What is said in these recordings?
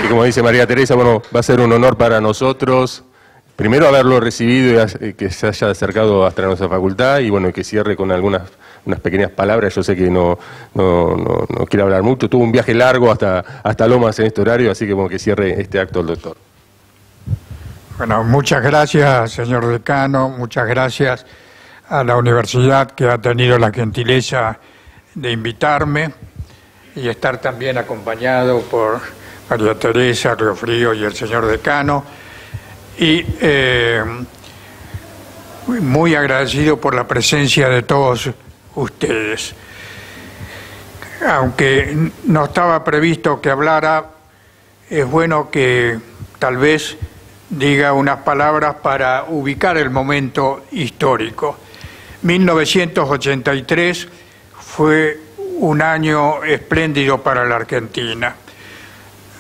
como dice María Teresa, bueno, va a ser un honor para nosotros, primero haberlo recibido y que se haya acercado hasta nuestra facultad, y bueno, que cierre con unas pequeñas palabras. Yo sé que no quiere hablar mucho, tuvo un viaje largo hasta Lomas en este horario, así que bueno, que cierre este acto el doctor. Bueno, muchas gracias, señor decano, muchas gracias a la universidad que ha tenido la gentileza de invitarme y estar también acompañado por María Teresa Riofrío y el señor decano, y muy agradecido por la presencia de todos ustedes. Aunque no estaba previsto que hablara, es bueno que tal vez diga unas palabras para ubicar el momento histórico. 1983 fue un año espléndido para la Argentina.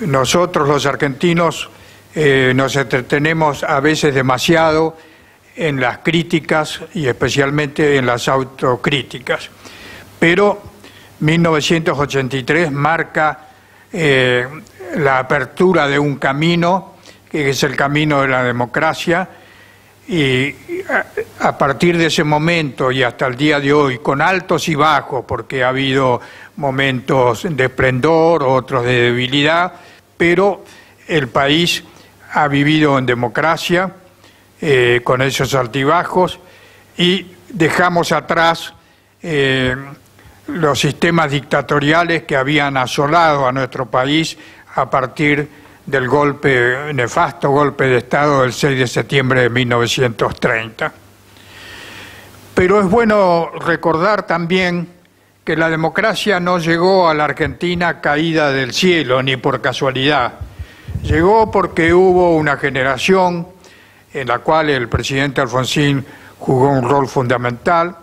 Nosotros los argentinos nos entretenemos a veces demasiado en las críticas y especialmente en las autocríticas, pero 1983 marca la apertura de un camino que es el camino de la democracia, y a partir de ese momento y hasta el día de hoy, con altos y bajos, porque ha habido momentos de esplendor, otros de debilidad, pero el país ha vivido en democracia, con esos altibajos, y dejamos atrás los sistemas dictatoriales que habían asolado a nuestro país a partir del nefasto golpe de Estado del 6 de septiembre de 1930. Pero es bueno recordar también que la democracia no llegó a la Argentina caída del cielo ni por casualidad. Llegó porque hubo una generación en la cual el presidente Alfonsín jugó un rol fundamental,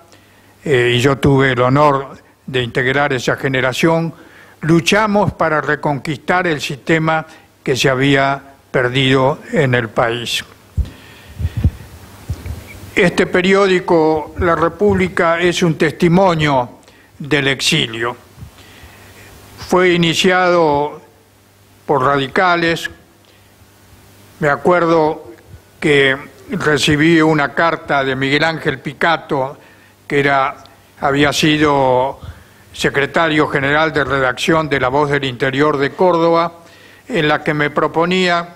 y yo tuve el honor de integrar esa generación. Luchamos para reconquistar el sistema que se había perdido en el país. Este periódico, La República, es un testimonio del exilio. Fue iniciado por radicales. Me acuerdo que recibí una carta de Miguel Ángel Picato, que había sido secretario general de redacción de La Voz del Interior de Córdoba, en la que me proponía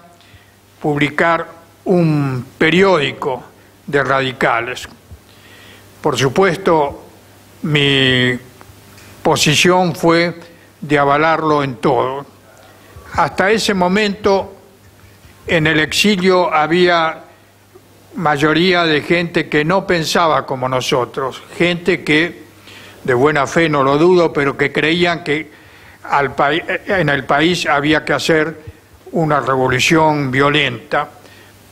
publicar un periódico de radicales. Por supuesto, mi posición fue de avalarlo en todo. Hasta ese momento, en el exilio había mayoría de gente que no pensaba como nosotros, gente que, de buena fe no lo dudo, pero que creían que en el país había que hacer una revolución violenta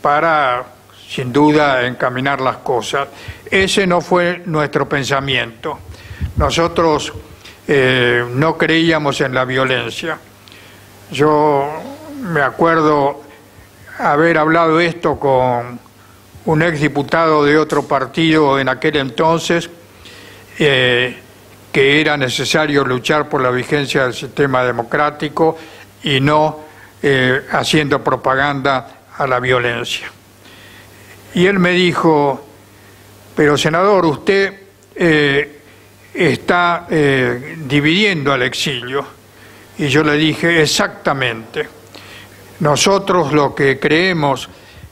para, sin duda, encaminar las cosas. Ese no fue nuestro pensamiento. Nosotros no creíamos en la violencia. Yo me acuerdo haber hablado esto con un exdiputado de otro partido en aquel entonces, que era necesario luchar por la vigencia del sistema democrático y no haciendo propaganda a la violencia. Y él me dijo: pero senador, usted está dividiendo al exilio. Y yo le dije: exactamente. Nosotros lo que creemos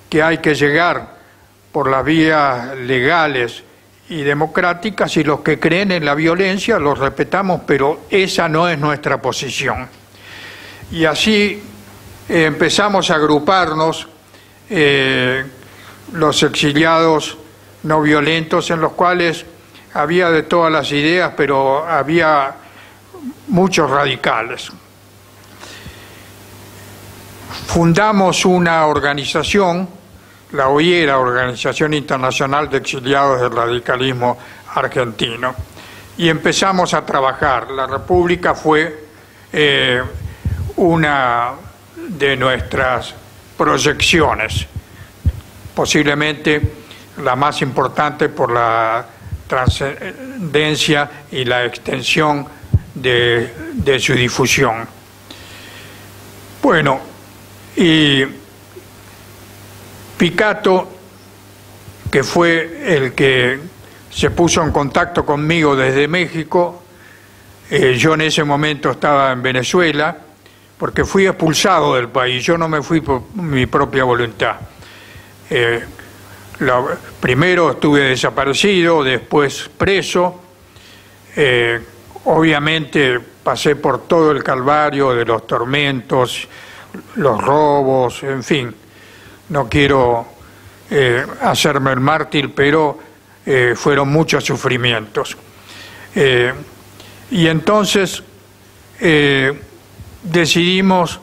que hay que llegar por las vías legales y democráticas, y los que creen en la violencia los respetamos, pero esa no es nuestra posición. Y así empezamos a agruparnos los exiliados no violentos, en los cuales había de todas las ideas, pero había muchos radicales. Fundamos una organización, la OIERA, Organización Internacional de Exiliados del Radicalismo Argentino, y empezamos a trabajar. La República fue una de nuestras proyecciones, posiblemente la más importante por la trascendencia y la extensión de su difusión. Bueno, Y Picato, que fue el que se puso en contacto conmigo desde México, yo en ese momento estaba en Venezuela, porque fui expulsado del país, yo no me fui por mi propia voluntad. Primero estuve desaparecido, después preso, obviamente pasé por todo el calvario de los tormentos, los robos, en fin, no quiero hacerme el mártir, pero fueron muchos sufrimientos. Y entonces decidimos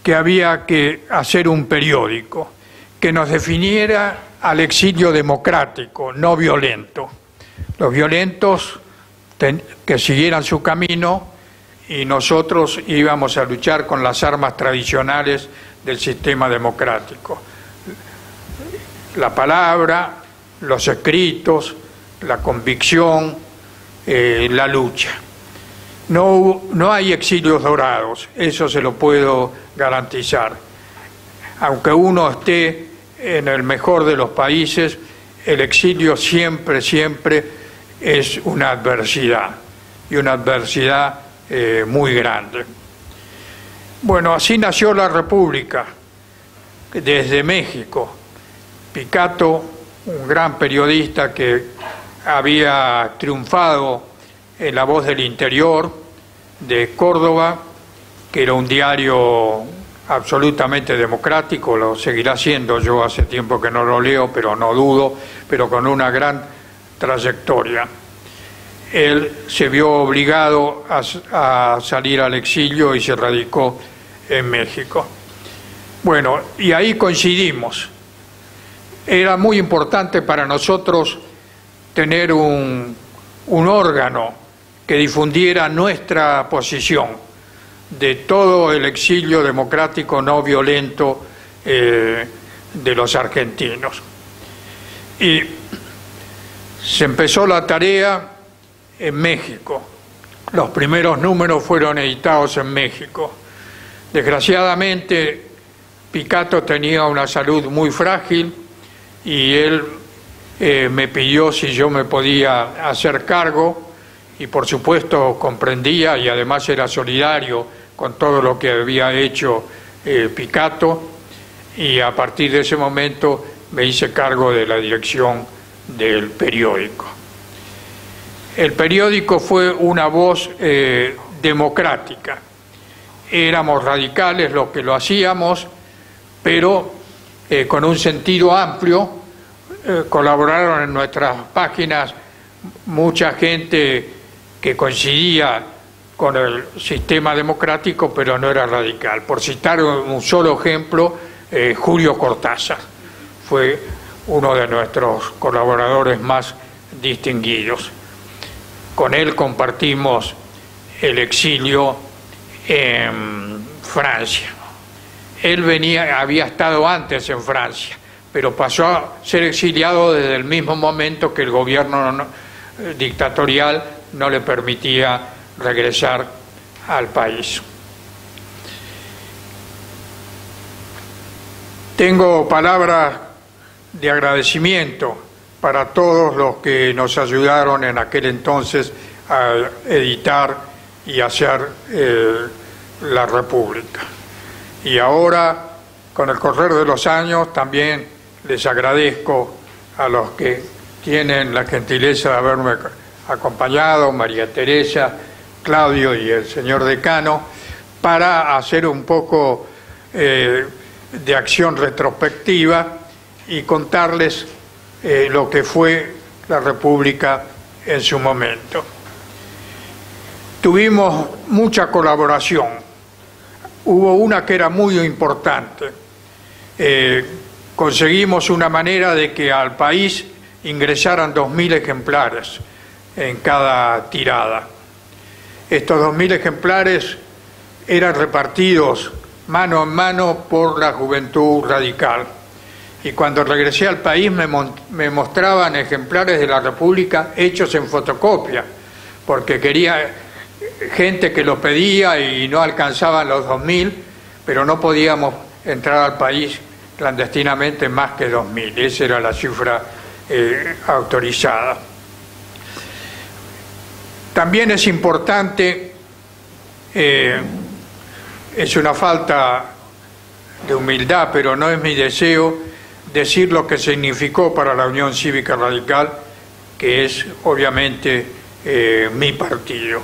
que había que hacer un periódico que nos definiera al exilio democrático, no violento. Los violentos que siguieran su camino y nosotros íbamos a luchar con las armas tradicionales del sistema democrático. La palabra, los escritos, la convicción, la lucha. No hay exilios dorados, eso se lo puedo garantizar. Aunque uno esté en el mejor de los países, el exilio siempre es una adversidad, y una adversidad muy grande. Bueno, así nació la República, desde México. Picato, un gran periodista que había triunfado en La Voz del Interior de Córdoba, que era un diario absolutamente democrático, lo seguirá siendo, yo hace tiempo que no lo leo, pero no dudo, pero con una gran trayectoria. Él se vio obligado a salir al exilio y se radicó en México. Bueno, y ahí coincidimos. Era muy importante para nosotros tener un órgano que difundiera nuestra posición de todo el exilio democrático no violento de los argentinos. Y se empezó la tarea en México. Los primeros números fueron editados en México. Desgraciadamente, Picato tenía una salud muy frágil y él me pidió si yo me podía hacer cargo, y por supuesto comprendía y además era solidario con todo lo que había hecho Picato, y a partir de ese momento me hice cargo de la dirección del periódico. El periódico fue una voz democrática. Éramos radicales los que lo hacíamos, pero con un sentido amplio. Colaboraron en nuestras páginas mucha gente que coincidía con el sistema democrático, pero no era radical. Por citar un solo ejemplo, Julio Cortázar fue uno de nuestros colaboradores más distinguidos. Con él compartimos el exilio en Francia. Él había estado antes en Francia, pero pasó a ser exiliado desde el mismo momento que el gobierno dictatorial no le permitía regresar al país. Tengo palabras de agradecimiento para todos los que nos ayudaron en aquel entonces a editar y hacer la República. Y ahora, con el correr de los años, también les agradezco a los que tienen la gentileza de haberme acompañado, María Teresa, Claudio y el señor decano, para hacer un poco de acción retrospectiva y contarles lo que fue la República en su momento. Tuvimos mucha colaboración. Hubo una que era muy importante. Conseguimos una manera de que al país ingresaran 2.000 ejemplares en cada tirada. Estos 2.000 ejemplares eran repartidos mano en mano por la Juventud Radical. Y cuando regresé al país me mostraban ejemplares de la República hechos en fotocopia, porque quería gente que los pedía y no alcanzaban los 2.000, pero no podíamos entrar al país clandestinamente más que 2.000. Esa era la cifra autorizada. También es importante, es una falta de humildad, pero no es mi deseo, decir lo que significó para la Unión Cívica Radical, que es obviamente mi partido.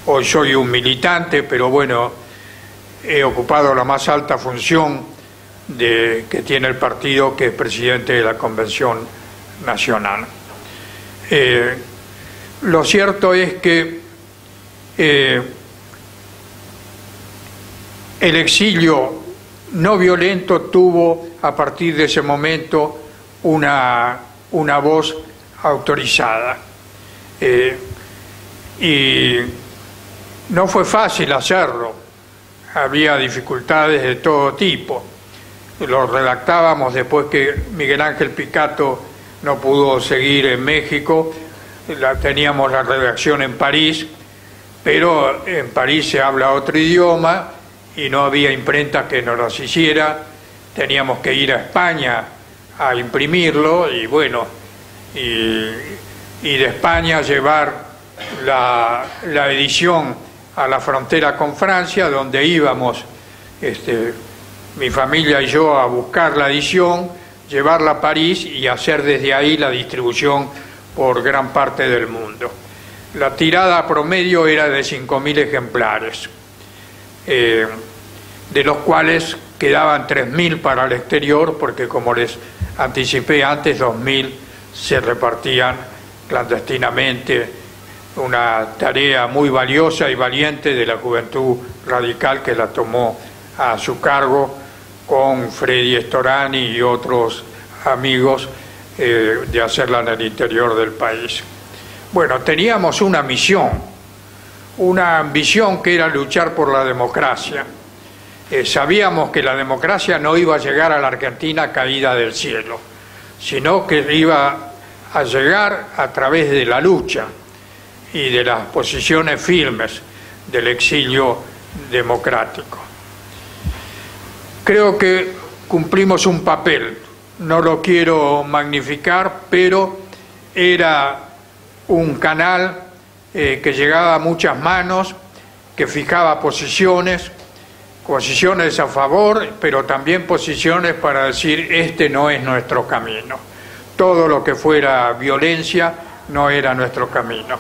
Hoy soy un militante, pero bueno, he ocupado la más alta función que tiene el partido, que es presidente de la Convención Nacional. Lo cierto es que el exilio no violento tuvo a partir de ese momento una voz autorizada. Y no fue fácil hacerlo, había dificultades de todo tipo. Lo redactábamos después que Miguel Ángel Picato no pudo seguir en México, teníamos la redacción en París, pero en París se habla otro idioma y no había imprenta que nos las hiciera, teníamos que ir a España a imprimirlo y bueno, y de España llevar la edición a la frontera con Francia, donde íbamos mi familia y yo a buscar la edición, llevarla a París y hacer desde ahí la distribución por gran parte del mundo. La tirada promedio era de 5.000 ejemplares, de los cuales quedaban 3.000 para el exterior, porque como les anticipé antes, 2.000 se repartían clandestinamente, una tarea muy valiosa y valiente de la Juventud Radical, que la tomó a su cargo con Freddy Storani y otros amigos, de hacerla en el interior del país. Bueno, teníamos una misión, una ambición, que era luchar por la democracia. Sabíamos que la democracia no iba a llegar a la Argentina caída del cielo, sino que iba a llegar a través de la lucha y de las posiciones firmes del exilio democrático. Creo que cumplimos un papel, no lo quiero magnificar, pero era un canal que llegaba a muchas manos, que fijaba posiciones a favor, pero también posiciones para decir, este no es nuestro camino. Todo lo que fuera violencia no era nuestro camino.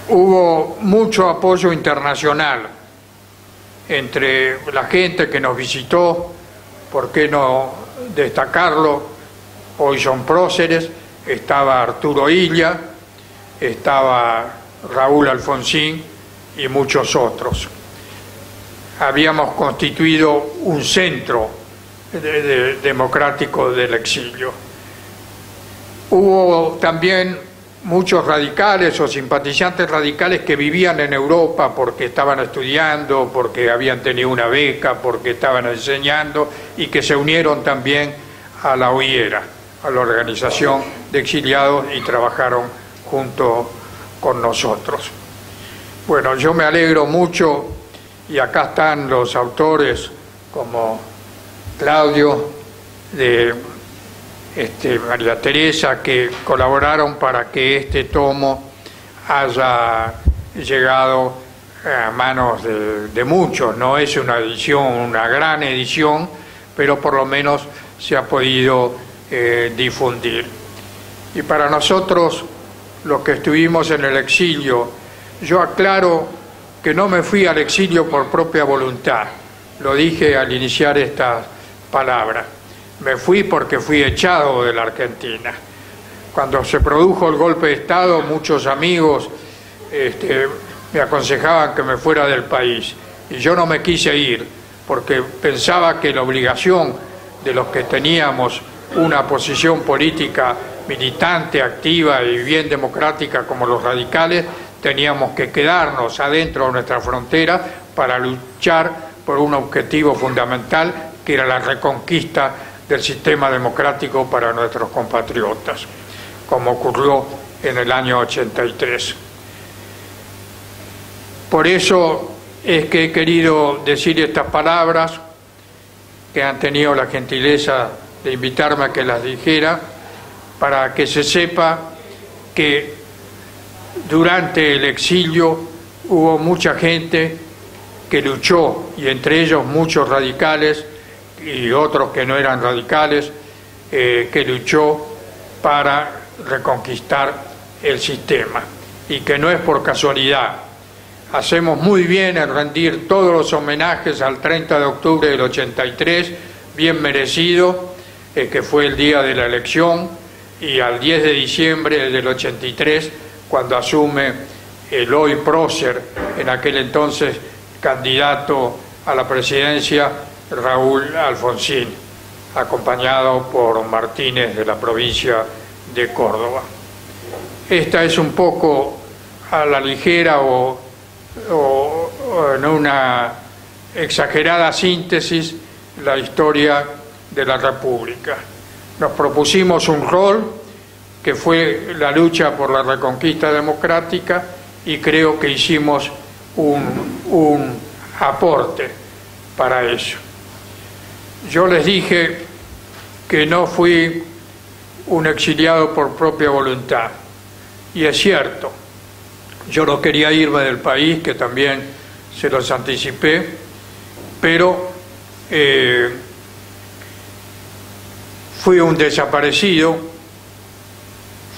Hubo mucho apoyo internacional entre la gente que nos visitó, por qué no destacarlo, hoy son próceres, estaba Arturo Illa, estaba Raúl Alfonsín y muchos otros. Habíamos constituido un centro democrático del exilio. Hubo también muchos radicales o simpatizantes radicales que vivían en Europa porque estaban estudiando, porque habían tenido una beca, porque estaban enseñando y que se unieron también a la OIERA, a la Organización de Exiliados, y trabajaron junto con nosotros. Bueno, yo me alegro mucho, y acá están los autores como Claudio, de María Teresa, que colaboraron para que este tomo haya llegado a manos de muchos. No es una edición, una gran edición, pero por lo menos se ha podido difundir. Y para nosotros, los que estuvimos en el exilio, yo aclaro que no me fui al exilio por propia voluntad, lo dije al iniciar esta palabra. Me fui porque fui echado de la Argentina. Cuando se produjo el golpe de Estado, muchos amigos me aconsejaban que me fuera del país. Y yo no me quise ir, porque pensaba que la obligación de los que teníamos una posición política militante, activa y bien democrática como los radicales, teníamos que quedarnos adentro de nuestra frontera para luchar por un objetivo fundamental, que era la reconquista del sistema democrático para nuestros compatriotas, como ocurrió en el año 83. Por eso es que he querido decir estas palabras, que han tenido la gentileza de invitarme a que las dijera, para que se sepa que durante el exilio hubo mucha gente que luchó, y entre ellos muchos radicales y otros que no eran radicales, que luchó para reconquistar el sistema, y que no es por casualidad. Hacemos muy bien en rendir todos los homenajes al 30 de octubre del 83, bien merecido, que fue el día de la elección, y al 10 de diciembre del 83, cuando asume Eloy Prócer, en aquel entonces candidato a la presidencia, Raúl Alfonsín, acompañado por Martínez de la provincia de Córdoba. Esta es un poco a la ligera o en una exagerada síntesis la historia de la República. Nos propusimos un rol que fue la lucha por la reconquista democrática, y creo que hicimos un aporte para eso. Yo les dije que no fui un exiliado por propia voluntad, y es cierto. Yo no quería irme del país, que también se los anticipé, pero fui un desaparecido,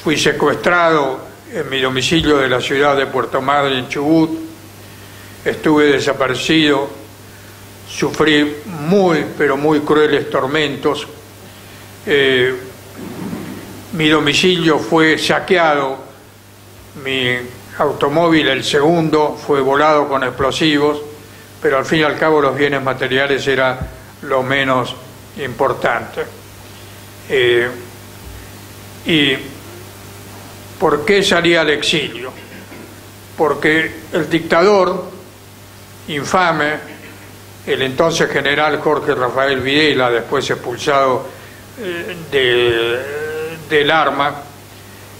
fui secuestrado en mi domicilio de la ciudad de Puerto Madryn, en Chubut, estuve desaparecido, sufrí muy, pero muy crueles tormentos, mi domicilio fue saqueado, mi automóvil, el segundo, fue volado con explosivos, pero al fin y al cabo los bienes materiales era lo menos importante. ¿Y por qué salí al exilio? Porque el dictador infame, el entonces general Jorge Rafael Videla, después expulsado del arma,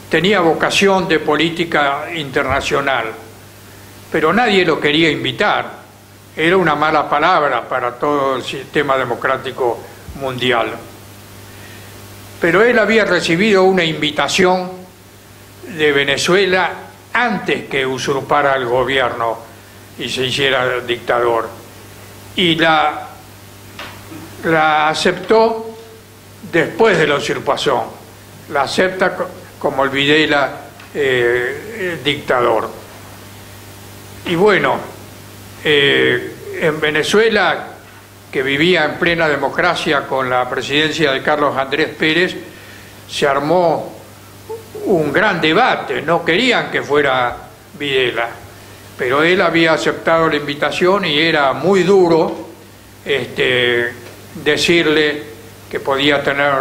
tenía vocación de política internacional, pero nadie lo quería invitar. Era una mala palabra para todo el sistema democrático mundial. Pero él había recibido una invitación de Venezuela antes que usurpara el gobierno y se hiciera dictador. Y la aceptó después de la usurpación. La acepta como el Videla dictador. Y bueno, en Venezuela, que vivía en plena democracia con la presidencia de Carlos Andrés Pérez, se armó un gran debate. No querían que fuera Videla, pero él había aceptado la invitación, y era muy duro decirle que podía tener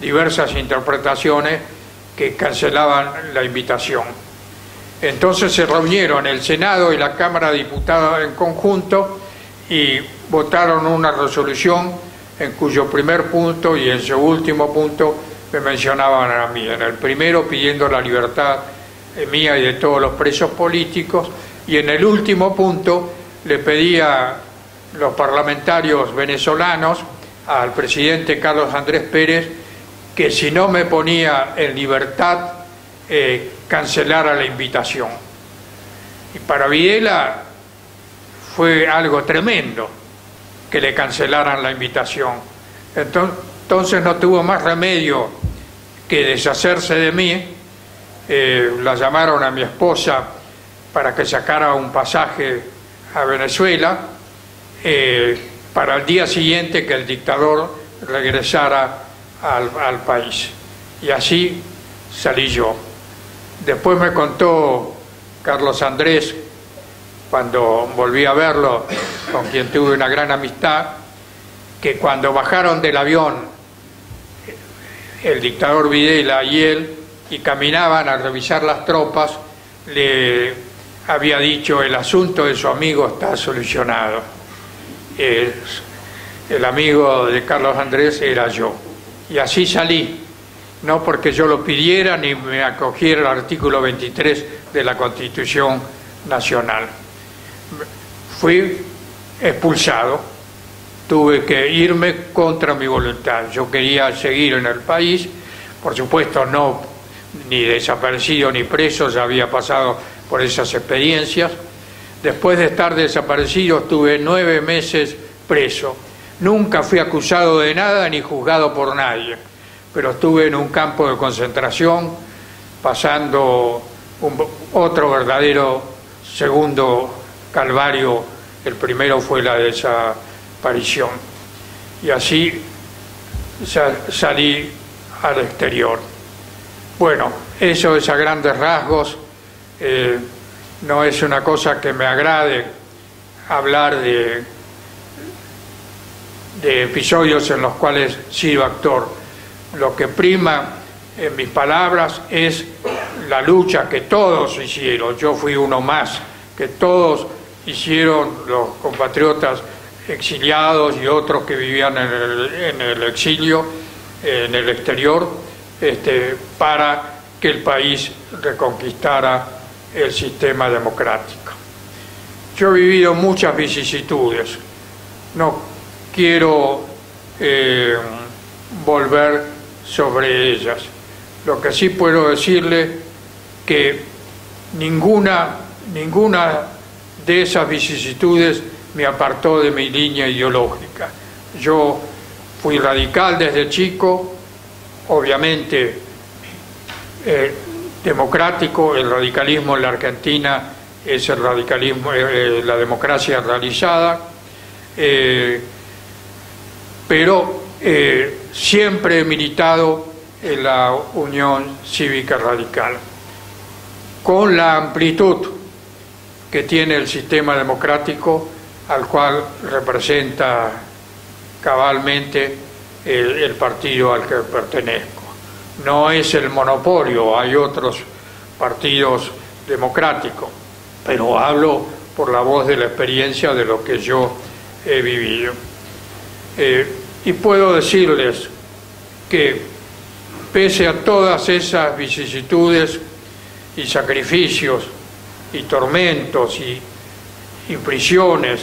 diversas interpretaciones que cancelaban la invitación. Entonces se reunieron el Senado y la Cámara de Diputados en conjunto y votaron una resolución en cuyo primer punto y en su último punto me mencionaban a mí. En el primero pidiendo la libertad mía y de todos los presos políticos, y en el último punto le pedía a los parlamentarios venezolanos, al presidente Carlos Andrés Pérez, que si no me ponía en libertad, cancelara la invitación. Y para Videla fue algo tremendo que le cancelaran la invitación. Entonces no tuvo más remedio que deshacerse de mí. La llamaron a mi esposa para que sacara un pasaje a Venezuela, para el día siguiente que el dictador regresara al país. Y así salí yo. Después me contó Carlos Andrés, cuando volví a verlo, con quien tuve una gran amistad, que cuando bajaron del avión el dictador Videla y él, y caminaban a revisar las tropas, le había dicho: el asunto de su amigo está solucionado. El amigo de Carlos Andrés era yo. Y así salí, no porque yo lo pidiera ni me acogiera al artículo 23 de la Constitución Nacional. Fui expulsado tuve que irme contra mi voluntad. Yo quería seguir en el país, por supuesto no ni desaparecido ni preso, ya había pasado por esas experiencias. Después de estar desaparecido estuve 9 meses preso. Nunca fui acusado de nada ni juzgado por nadie, pero estuve en un campo de concentración pasando otro verdadero segundo calvario. El primero fue la desaparición. Y así salí al exterior. Bueno, eso es a grandes rasgos. No es una cosa que me agrade hablar de episodios en los cuales he sido actor. Lo que prima en mis palabras es la lucha que todos hicieron. Yo fui uno más, que todos hicieron los compatriotas exiliados y otros que vivían en el exilio, en el exterior, para que el país reconquistara el sistema democrático. Yo he vivido muchas vicisitudes, no quiero volver sobre ellas. Lo que sí puedo decirle que ninguna de esas vicisitudes me apartó de mi línea ideológica. Yo fui radical desde chico, obviamente democrático. El radicalismo en la Argentina es el radicalismo, la democracia realizada, pero siempre he militado en la Unión Cívica Radical, con la amplitud que tiene el sistema democrático al cual representa cabalmente el partido al que pertenezco. No es el monopolio, hay otros partidos democráticos, pero hablo por la voz de la experiencia de lo que yo he vivido. Y puedo decirles que pese a todas esas vicisitudes y sacrificios y tormentos y prisiones,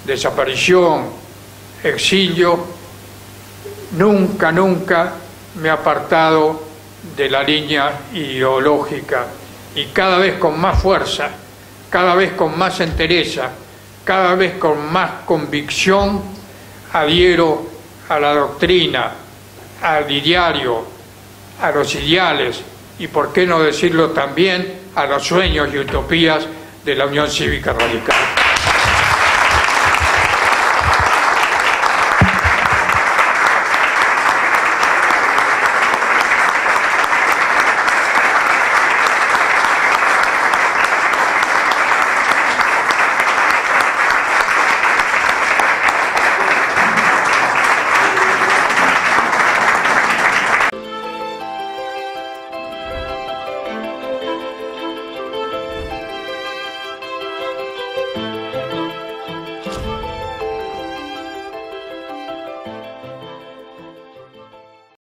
desaparición, exilio, nunca me he apartado de la línea ideológica, y cada vez con más fuerza, cada vez con más entereza, cada vez con más convicción adhiero a la doctrina, al ideario, a los ideales y, por qué no decirlo también, a los sueños y utopías de la Unión Cívica Radical.